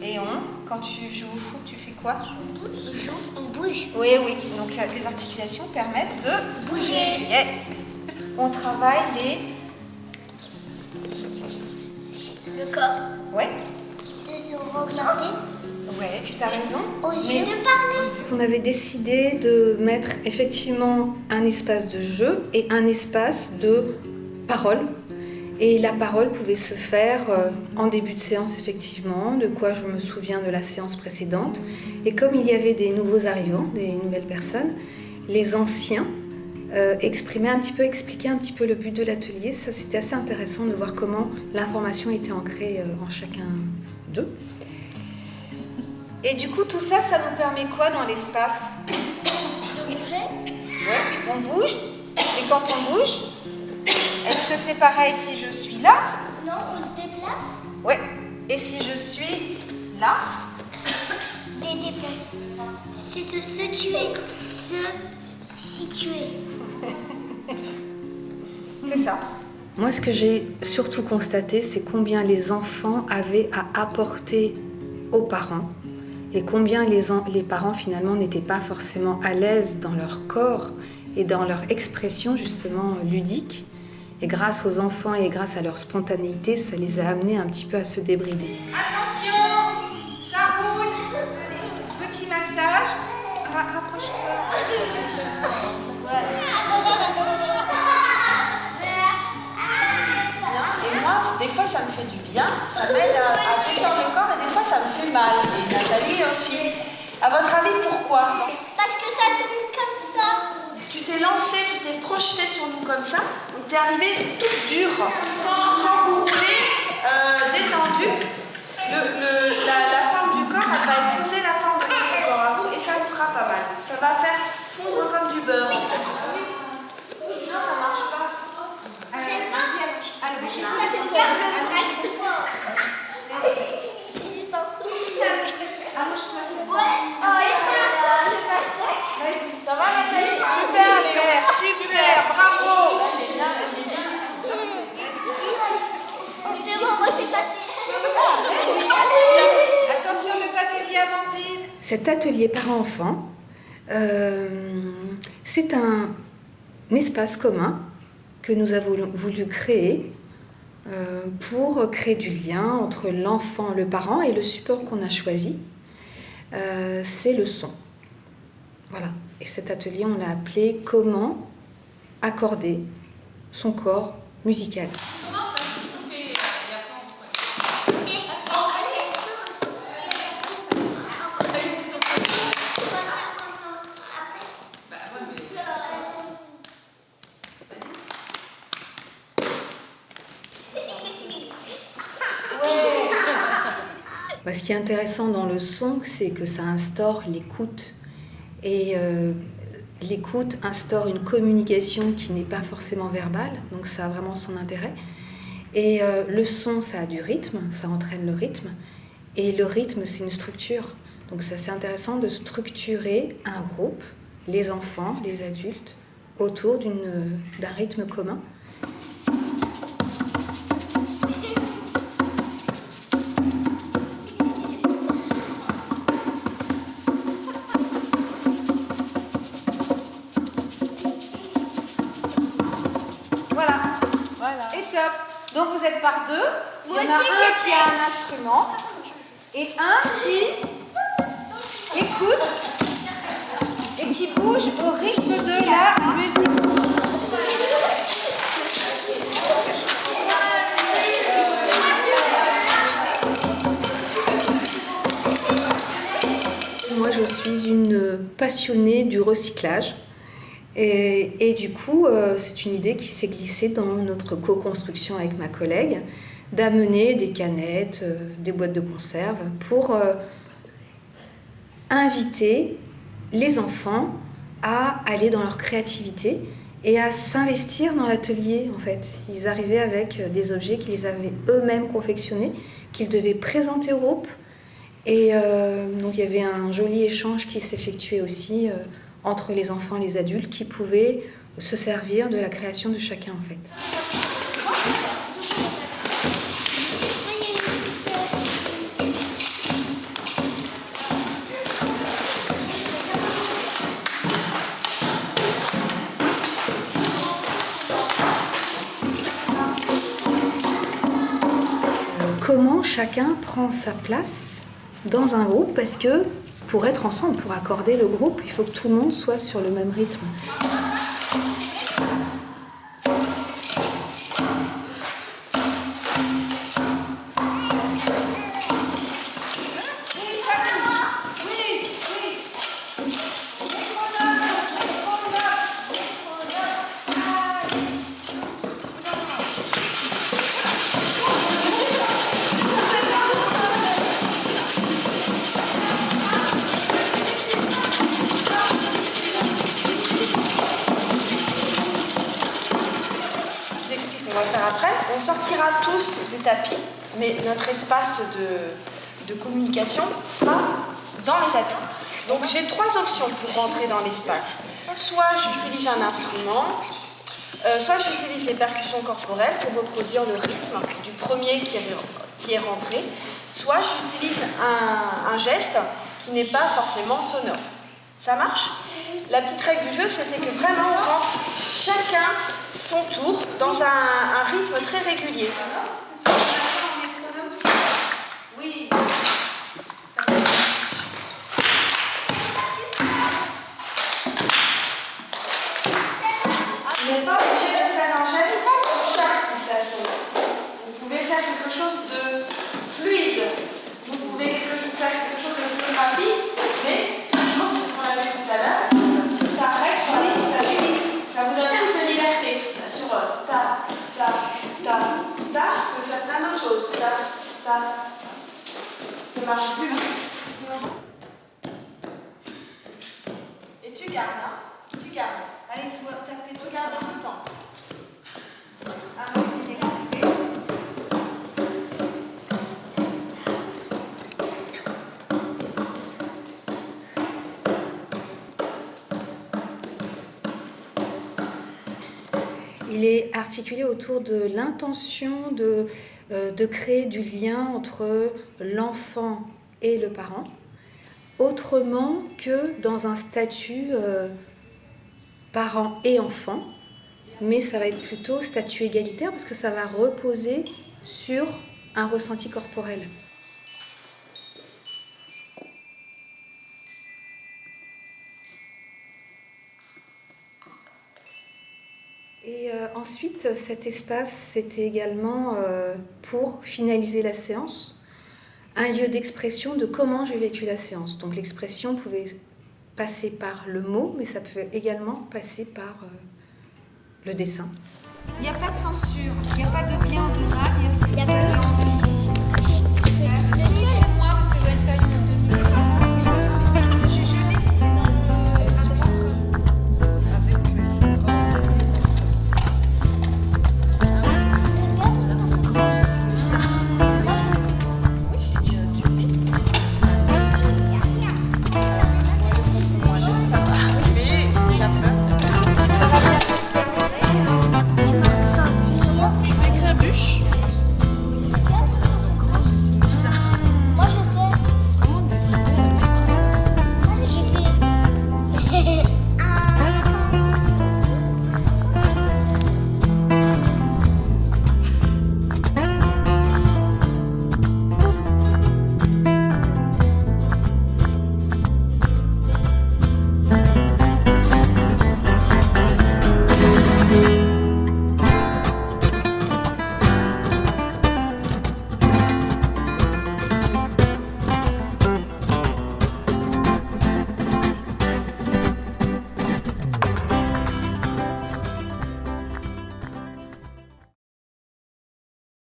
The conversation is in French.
Et quand tu joues au foot, tu fais quoi? On bouge. Oui, oui. Donc les articulations permettent de Bouger. Yes. On travaille Le corps. Ouais. De se regarder. Ouais, tu as raison. Aux yeux de parler. On avait décidé de mettre effectivement un espace de jeu et un espace de parole. Et la parole pouvait se faire en début de séance, effectivement, de quoi je me souviens de la séance précédente. Et comme il y avait des nouveaux arrivants, des nouvelles personnes, les anciens expriquaient un petit peu le but de l'atelier. Ça, c'était assez intéressant de voir comment l'information était ancrée en chacun d'eux. Et du coup, tout ça, ça nous permet quoi dans l'espace? De bouger. Ouais, on bouge. Et quand on bouge, est-ce que c'est pareil si je suis là? Non, on se déplace. Ouais. Et si je suis là? Des déplaces. C'est se tuer. Se situer. C'est ça. Moi, ce que j'ai surtout constaté, c'est combien les enfants avaient à apporter aux parents et combien les parents, finalement, n'étaient pas forcément à l'aise dans leur corps et dans leur expression, justement, ludique. Et grâce aux enfants et grâce à leur spontanéité, ça les a amenés un petit peu à se débrider. Attention, ça roule. Petit massage. Rapproche-toi. Et moi, des fois, ça me fait du bien, ça m'aide à détendre le corps et des fois, ça me fait mal. Et Nathalie aussi. À votre avis, pourquoi? Parce que ça tourne comme ça. Tu t'es lancée, tu t'es projetée sur nous comme ça, donc t'es arrivée toute dure. Quand vous roulez détendue, la forme du corps, elle va épouser la forme de votre corps à vous et ça vous fera pas mal. Ça va faire fondre comme du beurre en fait. Sinon, ça marche pas. Vas-y, allonge. Ça c'est pour le C'est juste un saut. Allonge-toi, c'est bon. Vas-y. Ça va Nathalie? Super, bravo. C'est bon, moi c'est passé. Attention, ne pas dévier, Amandine. Cet atelier parents-enfants, c'est un espace commun que nous avons voulu créer pour créer du lien entre l'enfant, le parent et le support qu'on a choisi. C'est le son. Voilà. Et cet atelier, on l'a appelé « Comment accorder son corps musical ». Ce qui est intéressant dans le son, c'est que ça instaure l'écoute. Et l'écoute instaure une communication qui n'est pas forcément verbale, donc ça a vraiment son intérêt. Et le son, ça a du rythme, ça entraîne le rythme. Et le rythme, c'est une structure. Donc ça, c'est intéressant de structurer un groupe, les enfants, les adultes, autour d'un rythme commun. Donc vous êtes par deux. Il y en a un qui a un instrument et un qui écoute et qui bouge au rythme de la musique. Moi, je suis une passionnée du recyclage. Et du coup, c'est une idée qui s'est glissée dans notre co-construction avec ma collègue, d'amener des canettes, des boîtes de conserve pour inviter les enfants à aller dans leur créativité et à s'investir dans l'atelier, en fait. Ils arrivaient avec des objets qu'ils avaient eux-mêmes confectionnés, qu'ils devaient présenter au groupe. Et donc, il y avait un joli échange qui s'effectuait aussi entre les enfants et les adultes qui pouvaient se servir de la création de chacun, en fait. comment chacun prend sa place dans un groupe, parce que pour être ensemble, pour accorder le groupe, il faut que tout le monde soit sur le même rythme. On va faire après. On sortira tous des tapis, mais notre espace de communication sera dans les tapis. Donc j'ai 3 options pour rentrer dans l'espace. Soit j'utilise un instrument, soit j'utilise les percussions corporelles pour reproduire le rythme du premier qui est rentré, soit j'utilise un geste qui n'est pas forcément sonore. Ça marche? La petite règle du jeu, c'était que vraiment on rentre chacun son tour dans un rythme très régulier. Oui. Vous n'êtes pas obligé de faire un geste pour chaque pulsation. Vous pouvez faire quelque chose de fluide. Vous pouvez faire quelque chose de plus rapide, mais toujours, c'est ce qu'on a vu tout à l'heure, ça reste sur la pulsation. Ça vous donne plus de liberté. Sur ta, ta, ta, ta, je peux faire plein d'autres choses. Ta, ta. Ça marche plus vite. Et tu gardes, hein? Tu gardes. Ah, il faut taper tout le Regarde temps. tout le temps. Ah non, il est écouté. Il est articulé autour de l'intention de créer du lien entre l'enfant et le parent, autrement que dans un statut parent et enfant, mais ça va être plutôt statut égalitaire parce que ça va reposer sur un ressenti corporel. Et ensuite, cet espace, c'était également, pour finaliser la séance, un lieu d'expression de comment j'ai vécu la séance. Donc l'expression pouvait passer par le mot, mais ça peut également passer par le dessin. Il n'y a pas de censure, il n'y a pas de bien ou de mal, il y a ce que vous avez envie.